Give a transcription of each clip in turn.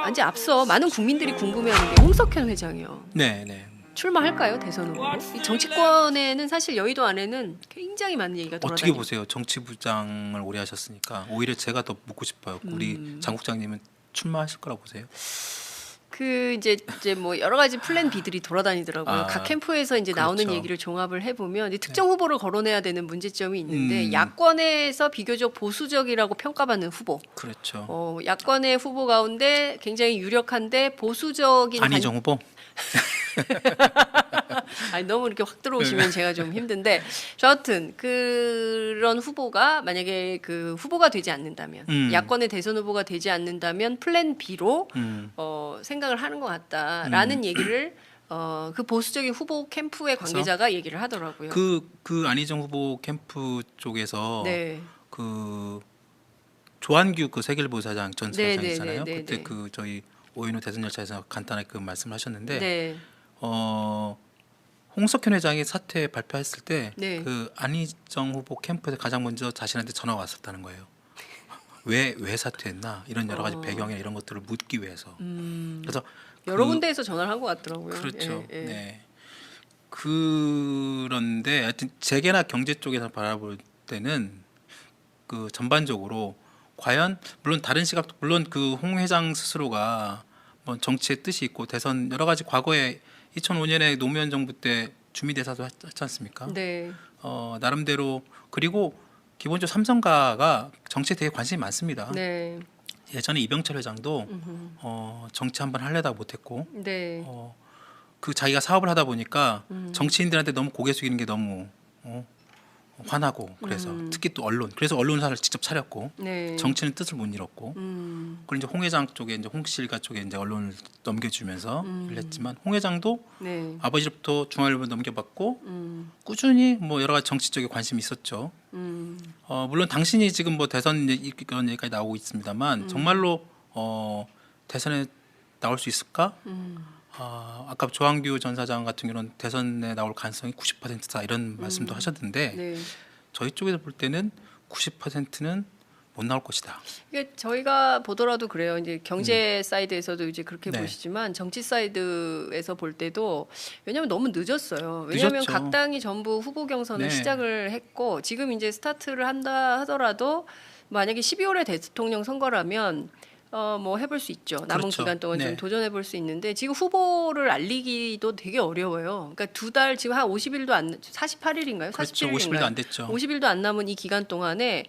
이제 앞서 많은 국민들이 궁금해하는 게 홍석현 회장이요. 네, 네. 출마할까요 대선 후보로? 이 정치권에는 사실 여의도 안에는 굉장히 많은 얘기가 어떻게 돌아다니고. 보세요? 정치부장을 오래 하셨으니까 오히려 제가 더 묻고 싶어요. 우리 장 국장님은 출마하실 거라고 보세요? 그 이제 뭐 여러 가지 플랜 B들이 돌아다니더라고요. 각 캠프에서 이제 나오는 그렇죠. 얘기를 종합을 해보면 이제 특정 후보를 거론해야 되는 문제점이 있는데 음. 야권에서 비교적 보수적이라고 평가받는 후보. 그렇죠. 야권의 후보 가운데 굉장히 유력한데 보수적인 안희정 후보? 아니 너무 이렇게 확 들어오시면 제가 좀 힘든데 여하튼 그런 후보가 만약에 그 후보가 되지 않는다면 야권의 대선 후보가 되지 않는다면 플랜 B로 생각을 하는 것 같다라는 얘기를 그 보수적인 후보 캠프의 관계자가 얘기를 하더라고요. 그 안희정 후보 캠프 쪽에서 네. 그 조한규 그 세계일보 사장 전 네, 사장이잖아요. 네, 네, 그때 네. 그 저희 오연호 대선 열차에서 간단하게 그 말씀하셨는데 네. 홍석현 회장이 사퇴 발표했을 때 네. 그 안희정 후보 캠프에서 가장 먼저 자신한테 전화가 왔었다는 거예요. 왜 사퇴했나 이런 여러 가지 배경이나 이런 것들을 묻기 위해서. 그래서 여러 군데에서 전화를 한 것 같더라고요. 그렇죠. 예, 예. 네. 그런데 하여튼 재계나 경제 쪽에서 바라볼 때는 그 전반적으로 과연 물론 다른 시각도 물론 그 홍 회장 스스로가 뭐 정치의 뜻이 있고 대선 여러 가지 과거에 2005년에 노무현 정부 때 주미대사도 했지 않습니까? 네. 나름대로 그리고 기본적으로 삼성가가 정치에 되게 관심이 많습니다. 네. 예전에 이병철 회장도 정치 한번 하려다 못했고 네. 그 자기가 사업을 하다 보니까 정치인들한테 너무 고개 숙이는 게 너무 화나고 그래서 특히 또 언론 그래서 언론사를 직접 차렸고 네. 정치는 뜻을 못 잃었고 그리고 이제 홍 회장 쪽에 이제 홍실가 쪽에 이제 언론을 넘겨주면서 했지만 홍 회장도 네. 아버지로부터 중앙일보 넘겨받고 꾸준히 뭐 여러 가지 정치 쪽에 관심이 있었죠. 물론 당신이 지금 뭐 대선 그런 얘기까지 나오고 있습니다만 정말로 대선에 나올 수 있을까? 아까 조한규 전 사장 같은 경우는 대선에 나올 가능성이 90%다 이런 말씀도 하셨는데 네. 저희 쪽에서 볼 때는 90%는 못 나올 것이다. 이게 저희가 보더라도 그래요. 이제 경제 사이드에서도 이제 그렇게 네. 보시지만 정치 사이드에서 볼 때도 왜냐하면 너무 늦었어요. 왜냐하면 늦었죠. 각 당이 전부 후보 경선을 네. 시작을 했고 지금 이제 스타트를 한다 하더라도 만약에 12월에 대통령 선거라면 뭐 해볼 수 있죠. 남은 그렇죠. 기간 동안 네. 좀 도전해 볼 수 있는데 지금 후보를 알리기도 되게 어려워요. 그러니까 두 달 지금 한 50일도 안 48일인가요? 그렇죠. 47일인가요? 50일도 안 됐죠. 50일도 안 남은 이 기간 동안에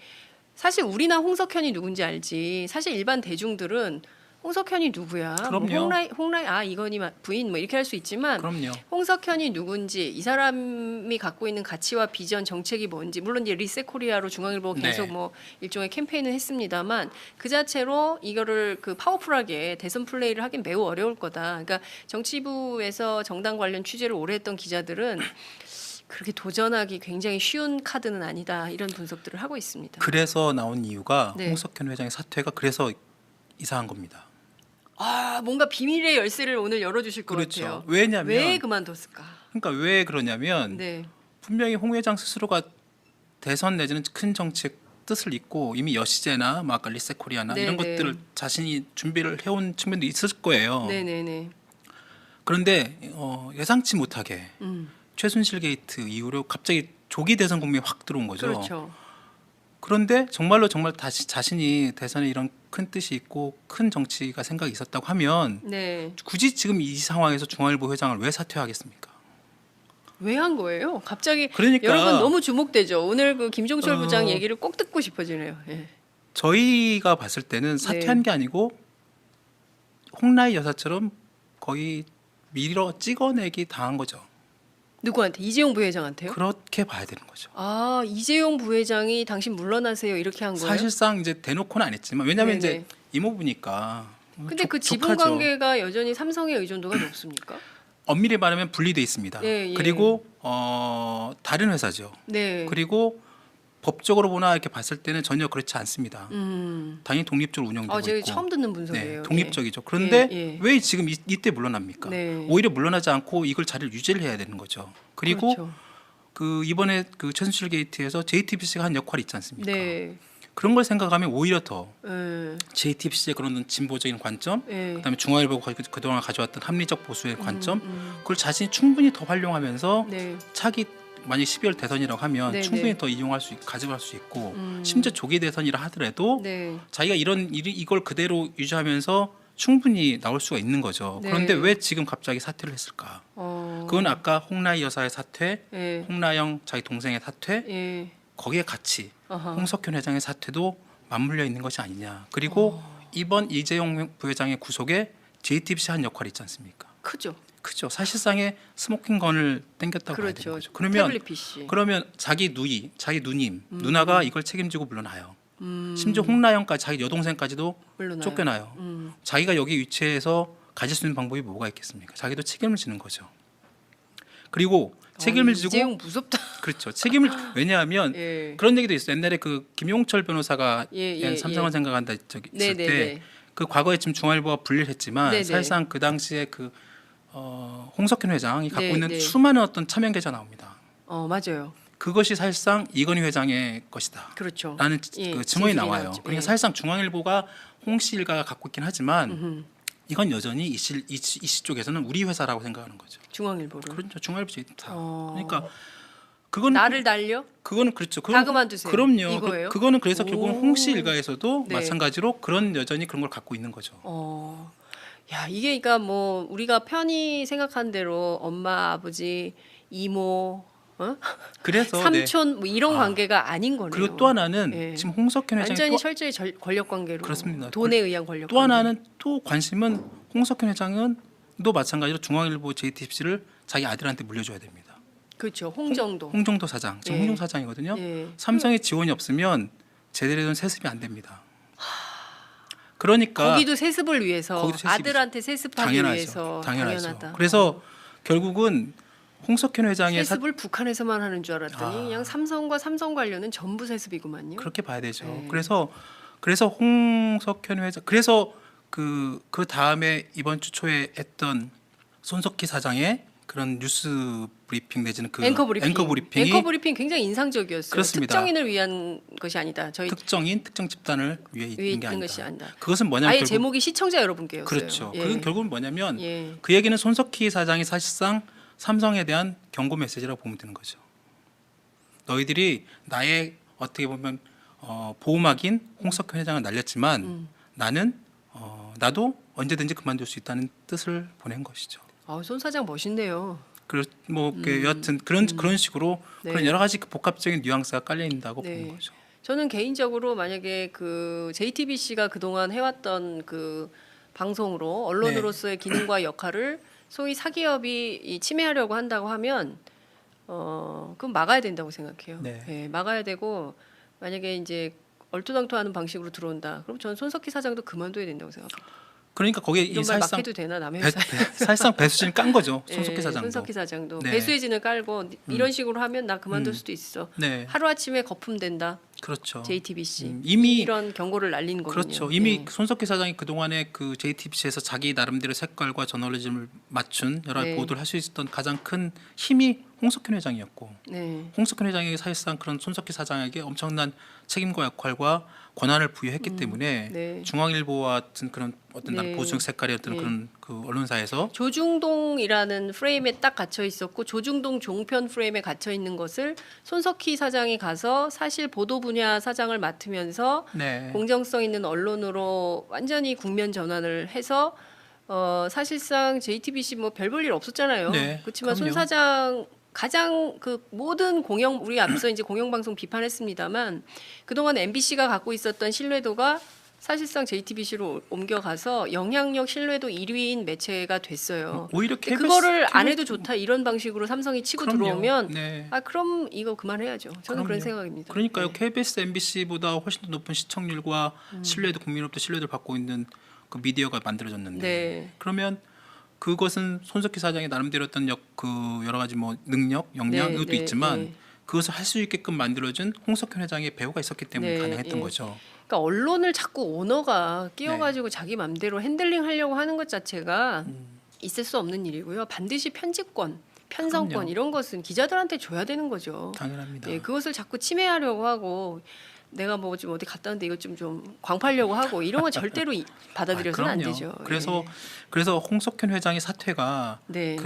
사실 우리나 홍석현이 누군지 알지. 사실 일반 대중들은 홍석현이 누구야? 그럼요. 뭐 홍라이 이건희 부인 뭐 이렇게 할 수 있지만 그럼요. 홍석현이 누군지 이 사람이 갖고 있는 가치와 비전 정책이 뭔지 물론 이제 리셋 코리아로 중앙일보 계속 네. 뭐 일종의 캠페인을 했습니다만 그 자체로 이거를 그 파워풀하게 대선 플레이를 하긴 매우 어려울 거다. 그러니까 정치부에서 정당 관련 취재를 오래 했던 기자들은 그렇게 도전하기 굉장히 쉬운 카드는 아니다 이런 분석들을 하고 있습니다. 그래서 나온 이유가 네. 홍석현 회장의 사퇴가 그래서 이상한 겁니다. 뭔가 비밀의 열쇠를 오늘 열어주실 것 그렇죠. 같아요. 왜냐면 왜 그만뒀을까? 그러니까 왜 그러냐면 네, 분명히 홍 회장 스스로가 대선 내지는 큰 정치의 뜻을 잊고 이미 여시제나 뭐 아까 리셋 코리아나 이런 네네. 것들을 자신이 준비를 해온 측면도 있을 거예요. 네네네. 그런데 예상치 못하게 최순실 게이트 이후로 갑자기 조기 대선 국면이 확 들어온 거죠. 그렇죠. 그런데 정말 다시 자신이 대선에 이런 큰 뜻이 있고 큰 정치가 생각이 있었다고 하면 네, 굳이 지금 이 상황에서 중앙일보 회장을 왜 사퇴하겠습니까? 왜 한 거예요? 갑자기 그러니까 여러분 너무 주목되죠. 오늘 그 김종철 부장 얘기를 꼭 듣고 싶어지네요. 예. 저희가 봤을 때는 사퇴한 게 아니고 홍라희 여사처럼 거의 밀어 찍어내기 당한 거죠. 누구한테? 이재용 부회장한테요? 그렇게 봐야 되는 거죠. 이재용 부회장이 당신 물러나세요 이렇게 한 거예요? 사실상 이제 대놓고는 안 했지만 왜냐하면 네네. 이제 이모부니까. 근데 그 지분 족하죠. 관계가 여전히 삼성의 의존도가 높습니까? 엄밀히 말하면 분리돼 있습니다. 예, 예. 그리고 다른 회사죠. 네. 그리고 법적으로 보나 이렇게 봤을 때는 전혀 그렇지 않습니다. 당연히 독립적으로 운영되고 제가 있고. 처음 듣는 분석이에요. 네, 독립적이죠. 그런데 예, 예. 왜 지금 이때 물러납니까? 네. 오히려 물러나지 않고 이걸 자리를 유지를 해야 되는 거죠. 그리고 그렇죠. 그 이번에 그 최순실 게이트에서 JTBC가 한 역할이 있지 않습니까? 네. 그런 걸 생각하면 오히려 더 예. JTBC의 그런 진보적인 관점, 예. 그다음에 중앙일보가 그동안 가져왔던 합리적 보수의 관점, 그걸 자신이 충분히 더 활용하면서 네. 차기 만약 12월 대선이라고 하면 네, 충분히 네. 더 이용할 수 가져갈 수 있고 심지어 조기 대선이라 하더라도 네. 자기가 이걸 그대로 유지하면서 충분히 나올 수가 있는 거죠. 네. 그런데 왜 지금 갑자기 사퇴를 했을까? 그건 아까 홍라희 여사의 사퇴, 예. 홍라영 자기 동생의 사퇴, 예. 거기에 같이 어허. 홍석현 회장의 사퇴도 맞물려 있는 것이 아니냐. 그리고 이번 이재용 부회장의 구속에 JTBC 한 역할이 있지 않습니까? 크죠. 크죠. 사실상의 스모킹 건을 땡겼다고 봐야 되는 그렇죠. 거죠. 그러면 태블릿 PC. 자기 누이, 자기 누님, 누나가 이걸 책임지고 물러나요. 심지어 홍라영까지 자기 여동생까지도 물러나요. 쫓겨나요. 자기가 여기 위치에서 가질 수 있는 방법이 뭐가 있겠습니까? 자기도 책임을 지는 거죠. 그리고 책임을 지고 이재용 무섭다. 그렇죠. 책임을 왜냐하면 예. 그런 얘기도 있어요. 옛날에 그 김용철 변호사가 예, 삼성을 예. 생각한다 있을 네, 네, 때 네. 그 과거에 지금 중앙일보가 분리를 했지만 네, 네. 사실상 그 당시에 그 홍석현 회장이 갖고 네, 있는 네. 수많은 어떤 차명 계좌 나옵니다. 맞아요. 그것이 사실상 이건희 회장의 것이다. 그렇죠. 라는 예, 그 증언이 진술이 나와요. 나왔죠. 그러니까 예. 사실상 중앙일보가 홍씨 일가가 갖고 있긴 하지만 이건 여전히 이씨 쪽에서는 우리 회사라고 생각하는 거죠. 중앙일보를. 그렇죠. 중앙일보 JTBC. 어. 그러니까 그건 나를 달려? 그거는 그렇죠. 다 그만두세요. 그럼요. 이거예요? 그거는 그래서 결국은 오. 홍씨 일가에서도 네. 마찬가지로 그런 여전히 그런 걸 갖고 있는 거죠. 야, 이게 그러니까 뭐 우리가 편히 생각한 대로 엄마, 아버지, 이모, 그래서 삼촌 뭐 이런 관계가 아닌 거네요. 그리고 또 하나는 예. 지금 홍석현 회장이 완전히 또, 철저히 권력 관계로. 그렇습니다. 돈에 의한 권력. 또 하나는 또 관심은 홍석현 회장은 또 마찬가지로 중앙일보 JTBC를 자기 아들한테 물려줘야 됩니다. 그렇죠. 홍정도. 홍정도 사장 지금 예. 홍정 사장이거든요. 예. 삼성의 지원이 없으면 제대로 된 세습이 안 됩니다. 그러니까 거기도 세습을 위해서 거기도 세습이죠. 아들한테 세습하기 당연하죠. 위해서 당연하죠. 그래서 결국은 홍석현 회장의 세습을 북한에서만 하는 줄 알았더니 아. 그냥 삼성과 삼성 관련은 전부 세습이구만요. 그렇게 봐야 되죠. 네. 그래서 홍석현 회장 그래서 그 다음에 이번 주 초에 했던 손석희 사장의 그런 뉴스 브리핑 내지는 그 앵커 브리핑. 브리핑이 앵커 브리핑 굉장히 인상적이었어요. 그렇습니다. 특정인을 위한 것이 아니다. 저희 특정 집단을 위해 위에 있는 게 있는 아니다. 것이 아니다. 그것은 뭐냐면 아예 결국 제목이 시청자 여러분께였어요. 그렇죠. 예. 그건 결국은 뭐냐면 예. 그 얘기는 손석희 사장이 사실상 삼성에 대한 경고 메시지라고 보면 되는 거죠. 너희들이 나의 어떻게 보면 보호막인 홍석현 회장을 날렸지만 나도 언제든지 그만둘 수 있다는 뜻을 보낸 것이죠. 손 사장 멋있네요. 여하튼 그런 식으로 네. 그런 여러 가지 그 복합적인 뉘앙스가 깔려 있다고 네. 보는 거죠. 저는 개인적으로 만약에 그 JTBC가 그동안 해왔던 그 방송으로 언론으로서의 기능과 역할을 소위 사기업이 침해하려고 한다고 하면 그건 막아야 된다고 생각해요. 네. 예, 막아야 되고 만약에 이제 얼토당토하는 방식으로 들어온다. 그럼 저는 손석희 사장도 그만둬야 된다고 생각합니다. 그러니까 거기에 이런 말 막 해도 되나 남의 회사? 사실상 배수진을 깐 거죠. 손석희 예, 사장도. 손석희 사장도 네. 배수의 진을 깔고 이런 식으로 하면 나 그만둘 수도 있어. 네, 하루 아침에 거품된다. 그렇죠. JTBC 이미 이런 경고를 날린 거군요. 그렇죠. 이미 예. 손석희 사장이 그 동안에 그 JTBC에서 자기 나름대로 색깔과 저널리즘을 맞춘 여러 네. 보도를 할 수 있었던 가장 큰 힘이 홍석현 회장이었고, 네. 홍석현 회장이 사실상 그런 손석희 사장에게 엄청난 책임과 역할과 권한을 부여했기 때문에 네. 중앙일보와 같은 그런 어떤 네. 보수적 색깔의 어떤 네. 그런 그 언론사에서 조중동이라는 프레임에 딱 갇혀 있었고 조중동 종편 프레임에 갇혀 있는 것을 손석희 사장이 가서 사실 보도 분야 사장을 맡으면서 네. 공정성 있는 언론으로 완전히 국면 전환을 해서 사실상 JTBC 뭐 별 볼 일 없었잖아요. 네, 그렇지만 손 그럼요. 사장 가장 그 모든 우리 앞서 이제 공영방송 비판했습니다만 그동안 MBC가 갖고 있었던 신뢰도가 사실상 JTBC로 옮겨가서 영향력 신뢰도 1위인 매체가 됐어요. 오히려 근데 KBS, 그거를 안 해도 좋다 이런 방식으로 삼성이 치고 그럼요. 들어오면 네. 그럼 이거 그만해야죠. 저는 그런 그럼요. 생각입니다. 그러니까요. 네. KBS, MBC보다 훨씬 더 높은 시청률과 신뢰도 국민으로부터 신뢰도를 받고 있는 그 미디어가 만들어졌는데 네. 그러면 그것은 손석희 사장의 나름대로 어떤 그 여러 가지 뭐 능력, 역량 네, 이것도 네, 있지만 네. 그것을 할 수 있게끔 만들어준 홍석현 회장의 배우가 있었기 때문에 네, 가능했던 예. 거죠. 그러니까 언론을 자꾸 오너가 네. 끼워가지고 자기 맘대로 핸들링하려고 하는 것 자체가 있을 수 없는 일이고요. 반드시 편집권, 편성권 그럼요. 이런 것은 기자들한테 줘야 되는 거죠. 당연합니다. 예, 그것을 자꾸 침해하려고 하고 내가 뭐 좀 어디 갔다 왔는데 이것 좀 광파려고 하고 이런 건 절대로 받아들여서는 안 그럼요. 되죠. 그래서 홍석현 회장의 사퇴가 네.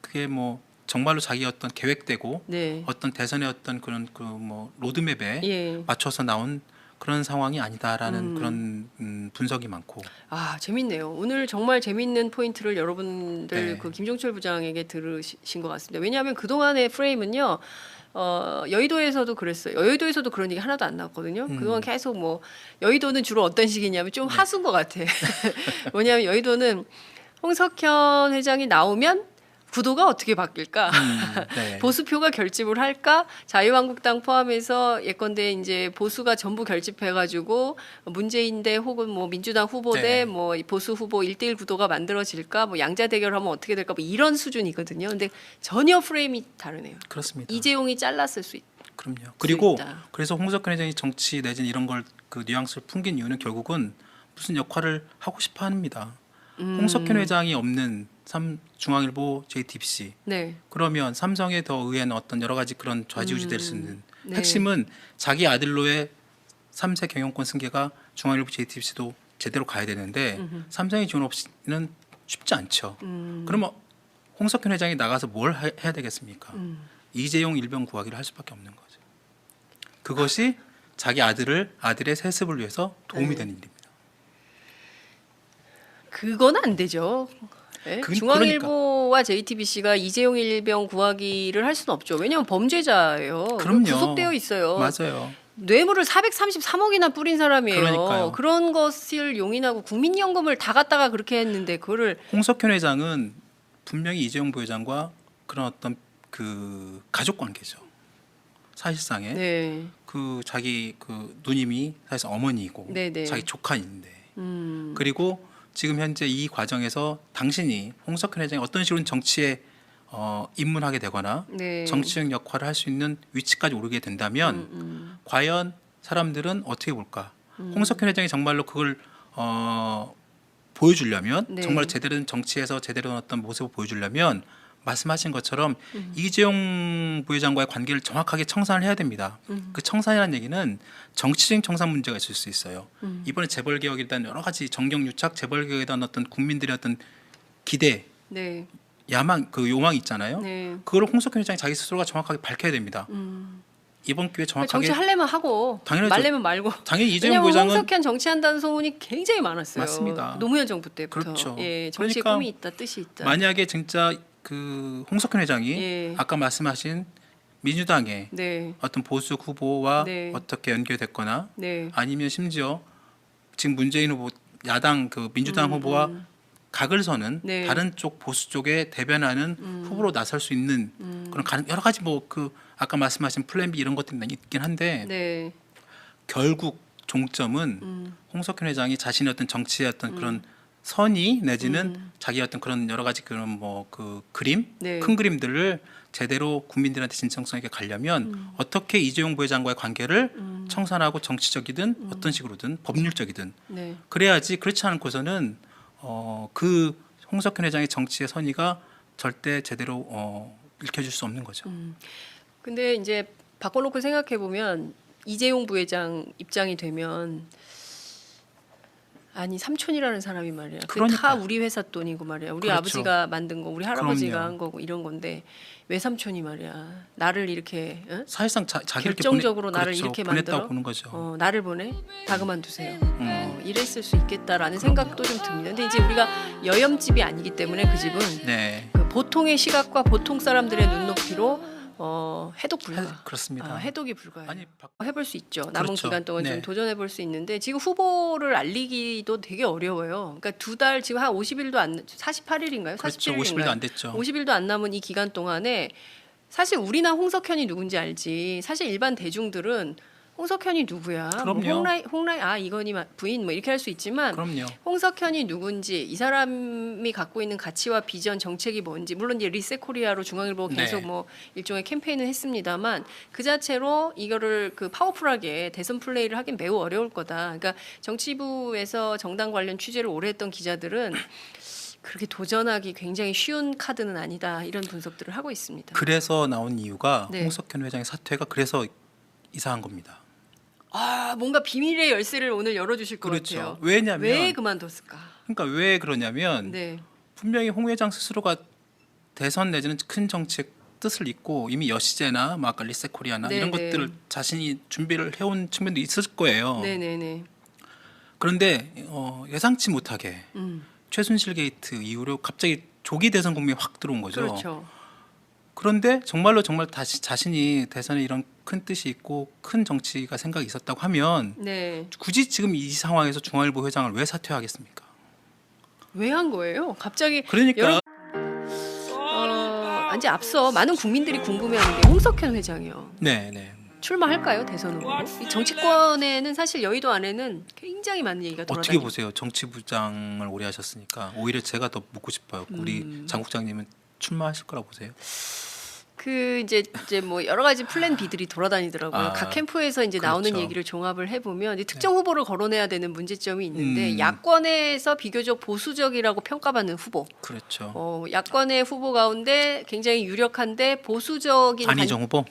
그게 뭐 정말로 자기 어떤 계획되고 네. 어떤 대선의 어떤 그런 그 뭐 로드맵에 예. 맞춰서 나온 그런 상황이 아니다라는 그런 분석이 많고. 아 재밌네요. 오늘 정말 재밌는 포인트를 여러분들 네. 그 김종철 부장에게 들으신 것 같습니다. 왜냐하면 그 동안의 프레임은요. 여의도에서도 그랬어요. 여의도에서도 그런 얘기 하나도 안 나왔거든요. 그동안 계속 뭐 여의도는 주로 어떤 식이냐면 좀 하수인 것 같아. 뭐냐면 여의도는 홍석현 회장이 나오면 구도가 어떻게 바뀔까? 네. 보수표가 결집을 할까? 자유한국당 포함해서 예컨대 이제 보수가 전부 결집해가지고 문재인 대 혹은 뭐 민주당 후보 네. 대 뭐 보수 후보 1대1 구도가 만들어질까? 뭐 양자 대결하면 어떻게 될까? 뭐 이런 수준이거든요. 근데 전혀 프레임이 다르네요. 그렇습니다. 이재용이 잘랐을 수 있다. 그럼요. 그리고 있다. 그래서 홍석현 회장이 정치 내지는 이런 걸 그 뉘앙스를 풍긴 이유는 결국은 무슨 역할을 하고 싶어 합니다. 홍석현 회장이 없는 중앙일보, JTBC 네. 그러면 삼성에 더 의한 어떤 여러 가지 그런 좌지우지될 수 있는 네. 핵심은 자기 아들로의 3세 경영권 승계가 중앙일보, JTBC도 제대로 가야 되는데 삼성의 지원 없이는 쉽지 않죠. 그러면 홍석현 회장이 나가서 뭘 해야 되겠습니까? 이재용 일병 구하기를 할 수밖에 없는 거죠. 그것이 자기 아들의 세습을 위해서 도움이 네. 되는 일입니다. 그건 안 되죠. 네? 중앙일보와 JTBC가 이재용 일병 구하기를 할 수는 없죠. 왜냐하면 범죄자예요. 그럼요. 구속되어 있어요. 맞아요. 뇌물을 433억이나 뿌린 사람이에요. 그러니까요. 그런 것을 용인하고 국민연금을 다 갖다가 그렇게 했는데 그거를 홍석현 회장은 분명히 이재용 부회장과 그런 어떤 그 가족 관계죠. 사실상에 네. 그 자기 그 누님이 사실 어머니이고 네네. 자기 조카인데 그리고 지금 현재 이 과정에서 당신이 홍석현 회장이 어떤 식으로 정치에 입문하게 되거나 네. 정치적 역할을 할 수 있는 위치까지 오르게 된다면 과연 사람들은 어떻게 볼까? 홍석현 회장이 정말로 그걸 보여주려면 네. 정말 제대로 된 정치에서 제대로 된 어떤 모습을 보여주려면 말씀하신 것처럼 이재용 부회장과의 관계를 정확하게 청산을 해야 됩니다. 그 청산이라는 얘기는 정치적인 청산 문제가 있을 수 있어요. 이번에 재벌개혁에 대한 여러 가지 정경유착, 재벌개혁에 대한 어떤 국민들의 어떤 기대, 네. 야망, 그 요망이 있잖아요. 네. 그거를 홍석현 회장이 자기 스스로가 정확하게 밝혀야 됩니다. 이번 기회에 정확하게 정치 하려면 하고 당연하죠. 말려면 말고. 당연히 이재용 왜냐하면 부회장은 홍석현 정치한다는 소문이 굉장히 많았어요. 맞습니다. 노무현 정부 때부터. 그렇죠. 예, 정치에 그러니까 꿈이 있다, 뜻이 있다. 만약에 진짜 그 홍석현 회장이 예. 아까 말씀하신 민주당의 네. 어떤 보수 후보와 네. 어떻게 연결됐거나 네. 아니면 심지어 지금 문재인 후보 야당 그 민주당 후보와 각을 서는 네. 다른 쪽 보수 쪽에 대변하는 후보로 나설 수 있는 그런 여러 가지 뭐 그 아까 말씀하신 플랜 B 이런 것들이 있긴 한데 네. 결국 종점은 홍석현 회장이 자신의 어떤 정치의 어떤 그런 선의 내지는 자기 어떤 그런 여러 가지 그런 뭐 그 그림 네. 큰 그림들을 제대로 국민들한테 진정성 있게 가려면 어떻게 이재용 부회장과의 관계를 청산하고 정치적이든 어떤 식으로든 법률적이든 네. 그래야지 그렇지 않고서는 그 홍석현 회장의 정치의 선의가 절대 제대로 읽혀질 수 없는 거죠. 근데 이제 바꿔놓고 생각해 보면 이재용 부회장 입장이 되면 아니 삼촌이라는 사람이 말이야. 그게 다 그러니까. 우리 회사 돈이고 말이야. 우리 그렇죠. 아버지가 만든 거, 우리 할아버지가 그럼요. 한 거고 이런 건데 왜 삼촌이 말이야. 나를 이렇게 사실상 자기를 결정적으로 이렇게 나를 그렇죠. 이렇게 보냈다고 만들어? 보는 거죠. 나를 보내? 다 그만두세요. 이랬을 수 있겠다라는 생각도 좀 듭니다. 근데 이제 우리가 여염집이 아니기 때문에 그 집은 네, 그 보통의 시각과 보통 사람들의 눈높이로 해독 불가. 그렇습니다. 해독이 불가해요. 아니 해볼 수 있죠. 남은 그렇죠. 기간 동안 네. 좀 도전해볼 수 있는데 지금 후보를 알리기도 되게 어려워요. 그러니까 2달 지금 한 50일도 안 48일인가요? 그렇죠. 47일인가요? 50일도 안 됐죠. 50일도 안 남은 이 기간 동안에 사실 우리나 홍석현이 누군지 알지. 사실 일반 대중들은 홍석현이 누구야? 뭐 그럼요. 홍라이 이건희 부인 뭐 이렇게 할 수 있지만 그럼요. 홍석현이 누군지 이 사람이 갖고 있는 가치와 비전 정책이 뭔지 물론 이제 리셋 코리아로 중앙일보가 계속 네. 뭐 일종의 캠페인을 했습니다만 그 자체로 이거를 그 파워풀하게 대선 플레이를 하긴 매우 어려울 거다. 그러니까 정치부에서 정당 관련 취재를 오래 했던 기자들은 그렇게 도전하기 굉장히 쉬운 카드는 아니다. 이런 분석들을 하고 있습니다. 그래서 나온 이유가 네. 홍석현 회장의 사퇴가 그래서 이상한 겁니다. 뭔가 비밀의 열쇠를 오늘 열어주실 것 그렇죠. 같아요. 왜냐면 왜 그만뒀을까? 그러니까 왜 그러냐면 네. 분명히 홍 회장 스스로가 대선 내지는 큰 정책 뜻을 잊고 이미 여시제나 뭐 아까 리셋코리아나 이런 네네. 것들을 자신이 준비를 해온 측면도 있을 거예요. 네네네. 그런데 예상치 못하게 음. 최순실 게이트 이후로 갑자기 조기 대선 국면이 확 들어온 거죠. 그렇죠. 그런데 정말 다시 자신이 대선에 이런 큰 뜻이 있고 큰 정치가 생각이 있었다고 하면 네. 굳이 지금 이 상황에서 중앙일보 회장을 왜 사퇴하겠습니까? 왜 한 거예요? 갑자기 그러니까 이제 앞서 많은 국민들이 궁금해하는 게 홍석현 회장이요. 네. 출마할까요 대선 후보로? 이 정치권에는 사실 여의도 안에는 굉장히 많은 얘기가 어떻게 돌아다니고. 보세요? 정치부장을 오래 하셨으니까 오히려 제가 더 묻고 싶어요. 우리 장 국장님은 출마하실 거라고 보세요? 그 이제 뭐 여러 가지 플랜 B들이 돌아다니더라고요. 각 캠프에서 이제 나오는 그렇죠. 얘기를 종합을 해보면 이제 특정 후보를 거론해야 되는 문제점이 있는데 음. 야권에서 비교적 보수적이라고 평가받는 후보. 그렇죠. 야권의 후보 가운데 굉장히 유력한데 보수적인 안희정 후보?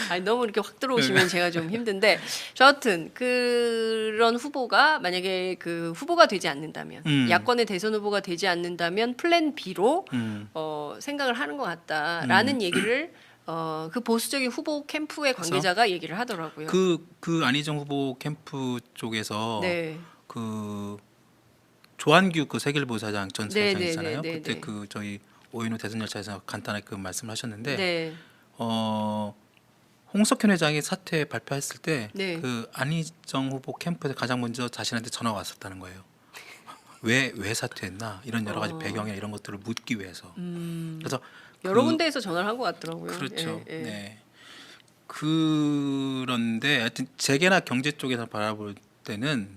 아니 너무 이렇게 확 들어오시면 제가 좀 힘든데 저 하여튼 그런 후보가 만약에 그 후보가 되지 않는다면 야권의 대선 후보가 되지 않는다면 플랜 B로 생각을 하는 것 같다라는 얘기를 그 보수적인 후보 캠프의 관계자가 얘기를 하더라고요. 그 안희정 후보 캠프 쪽에서 네. 그 조한규 그 세계일보 사장 전 사장이잖아요. 네. 그때 그 저희 오인호 대선 열차에서 간단하게 그 말씀을 하셨는데 네. 홍석현 회장이 사퇴 발표했을 때 네. 그 안희정 후보 캠프에서 가장 먼저 자신한테 전화가 왔었다는 거예요. 왜 사퇴했나 이런 여러 가지 배경이나 이런 것들을 묻기 위해서. 그래서 여러 군데에서 전화를 한 것 같더라고요. 그렇죠. 예. 네. 그런데 하여튼 재계나 경제 쪽에서 바라볼 때는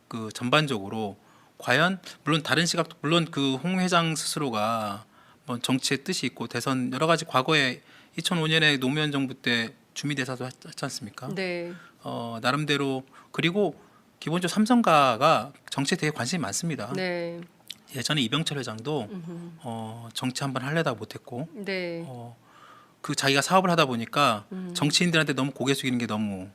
그 전반적으로 과연 물론 다른 시각도 물론 그 홍 회장 스스로가 뭐 정치의 뜻이 있고 대선 여러 가지 과거에 2005년에 노무현 정부 때 주미대사도 했지 않습니까? 네. 나름대로 그리고 기본적으로 삼성가가 정치에 되게 관심이 많습니다. 네. 예전에 이병철 회장도 정치 한번 하려다 못했고 네. 그 자기가 사업을 하다 보니까 정치인들한테 너무 고개 숙이는 게 너무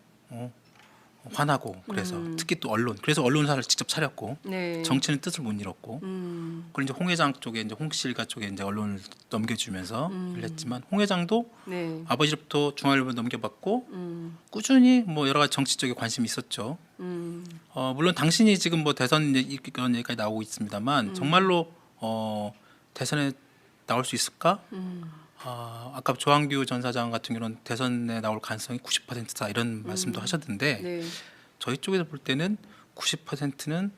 화나고 그래서 특히 또 언론 그래서 언론사를 직접 차렸고 네. 정치는 뜻을 못 잃었고 그리고 이제 홍 회장 쪽에 이제 홍씨 일가 쪽에 이제 언론을 넘겨주면서 일 했지만 홍 회장도 네. 아버지로부터 중앙일보 넘겨받고 꾸준히 뭐 여러 가지 정치적인 관심이 있었죠. 물론 당신이 지금 뭐 대선 이런 얘기까지 나오고 있습니다만 정말로 대선에 나올 수 있을까? 아까 조한규 전 사장 같은 경우는 대선에 나올 가능성이 90%다 이런 말씀도 하셨는데 네. 저희 쪽에서 볼 때는 90%는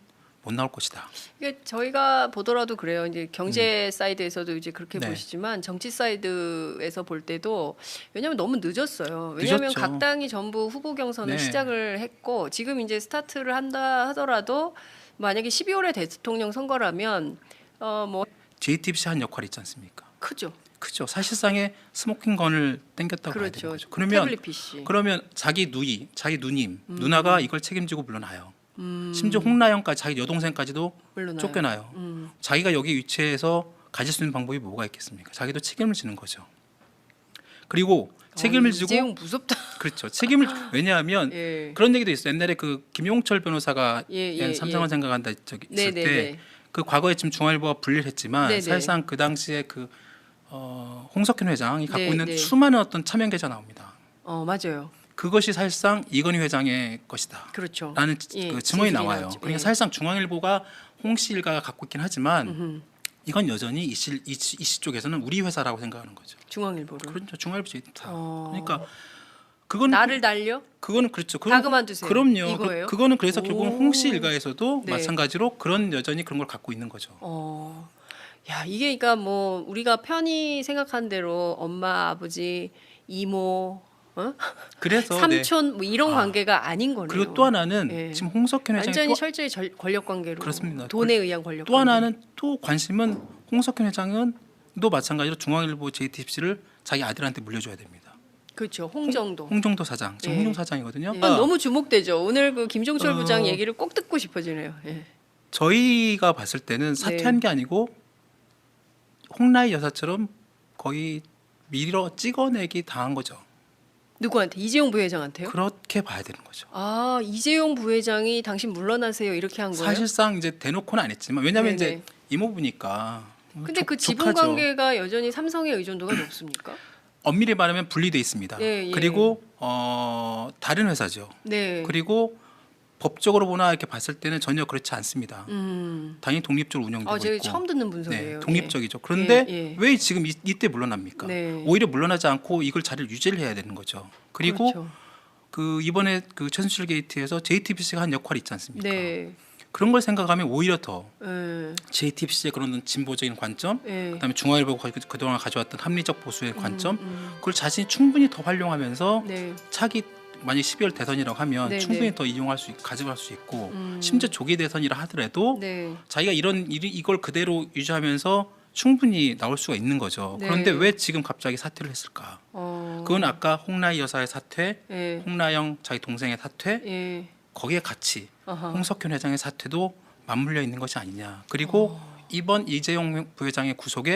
못 나올 것이다. 이게 저희가 보더라도 그래요. 이제 경제 사이드에서도 이제 그렇게 네. 보시지만 정치 사이드에서 볼 때도 왜냐하면 너무 늦었어요. 왜냐하면 늦었죠. 각 당이 전부 후보 경선을 네. 시작을 했고 지금 이제 스타트를 한다 하더라도 만약에 12월에 대통령 선거라면 뭐 JTBC 한 역할이 있지 않습니까? 크죠. 크죠. 사실상의 스모킹 건을 땡겼다고 봐야 되는 그렇죠. 거죠. 그러면 태블릿 PC. 자기 누이, 자기 누님, 누나가 이걸 책임지고 물러나요. 심지어 홍나영까지 자기 여동생까지도 물러나요. 쫓겨나요. 자기가 여기 위치해서 가질 수 있는 방법이 뭐가 있겠습니까? 자기도 책임을 지는 거죠. 그리고 책임을 지고 이재용 무섭다. 그렇죠. 책임을 왜냐하면 예. 그런 얘기도 있어요. 옛날에 그 김용철 변호사가 예. 삼성을 생각한다 저기 있을 네네네. 때 그 과거에 지금 중앙일보가 분리를 했지만 네네. 사실상 그 당시에 그 홍석현 회장이 갖고 네, 있는 네. 수많은 어떤 차명 계좌 나옵니다. 맞아요. 그것이 사실상 이건희 회장의 것이다. 그렇죠. 라는 예, 그 증언이 진술이 나와요. 나왔죠. 그러니까 예. 사실상 중앙일보가 홍씨 일가가 갖고 있긴 하지만 이건 여전히 이씨 쪽에서는 우리 회사라고 생각하는 거죠. 중앙일보를. 그렇죠. 중앙일보 제이타. 어. 그러니까 그건 나를 달려? 그거는 그렇죠. 다 그만두세요. 그럼요. 이거예요? 그거는 그래서 결국은 오. 홍씨 일가에서도 네. 마찬가지로 그런 여전히 그런 걸 갖고 있는 거죠. 야, 이게 그러니까 뭐 우리가 편히 생각한 대로 엄마, 아버지, 이모, 그래서 삼촌 뭐 이런 관계가 아닌 거네요. 그리고 또 하나는 예. 지금 홍석현 회장이 완전히 철저히 권력 관계로. 그렇습니다. 돈에 의한 권력. 또 관계. 하나는 또 관심은 홍석현 회장은 또 마찬가지로 중앙일보 JTBC를 자기 아들한테 물려줘야 됩니다. 그렇죠. 홍정도. 홍정도 사장 지금 예. 홍정 사장이거든요. 예. 너무 주목되죠. 오늘 그 김종철 부장 어. 얘기를 꼭 듣고 싶어지네요. 예. 저희가 봤을 때는 사퇴한 네. 게 아니고 홍라희 여사처럼 거의 밀어 찍어내기 당한 거죠. 누구한테? 이재용 부회장한테요? 그렇게 봐야 되는 거죠. 아, 이재용 부회장이 당신 물러나세요 이렇게 한 거예요? 사실상 이제 대놓고는 안 했지만 왜냐하면 네네. 이제 이모부니까. 근데 그 지분 족하죠. 관계가 여전히 삼성의 의존도가 높습니까? 엄밀히 말하면 분리돼 있습니다. 예, 예. 그리고 다른 회사죠. 네. 그리고 법적으로 보나 이렇게 봤을 때는 전혀 그렇지 않습니다. 당연히 독립적으로 운영되고 제가 있고. 처음 듣는 문서예요. 네, 독립적이죠. 그런데 예, 예. 왜 지금 이때 물러납니까? 네. 오히려 물러나지 않고 이걸 자리를 유지를 해야 되는 거죠. 그리고 그렇죠. 그 이번에 그 최순실 게이트에서 JTBC가 한 역할이 있지 않습니까? 네. 그런 걸 생각하면 오히려 더 예. JTBC의 그런 진보적인 관점, 예. 그다음에 중앙일보가 그동안 가져왔던 합리적 보수의 관점, 그걸 자신이 충분히 더 활용하면서 네. 차기 만약 12월 대선이라고 하면 네, 충분히 네. 더 이용할 수 가져갈 수 있고 심지어 조기 대선이라 하더라도 네. 자기가 이걸 그대로 유지하면서 충분히 나올 수가 있는 거죠. 네. 그런데 왜 지금 갑자기 사퇴를 했을까? 그건 아까 홍라희 여사의 사퇴, 예. 홍나영 자기 동생의 사퇴, 예. 거기에 같이 아하. 홍석현 회장의 사퇴도 맞물려 있는 것이 아니냐. 그리고 이번 이재용 부회장의 구속에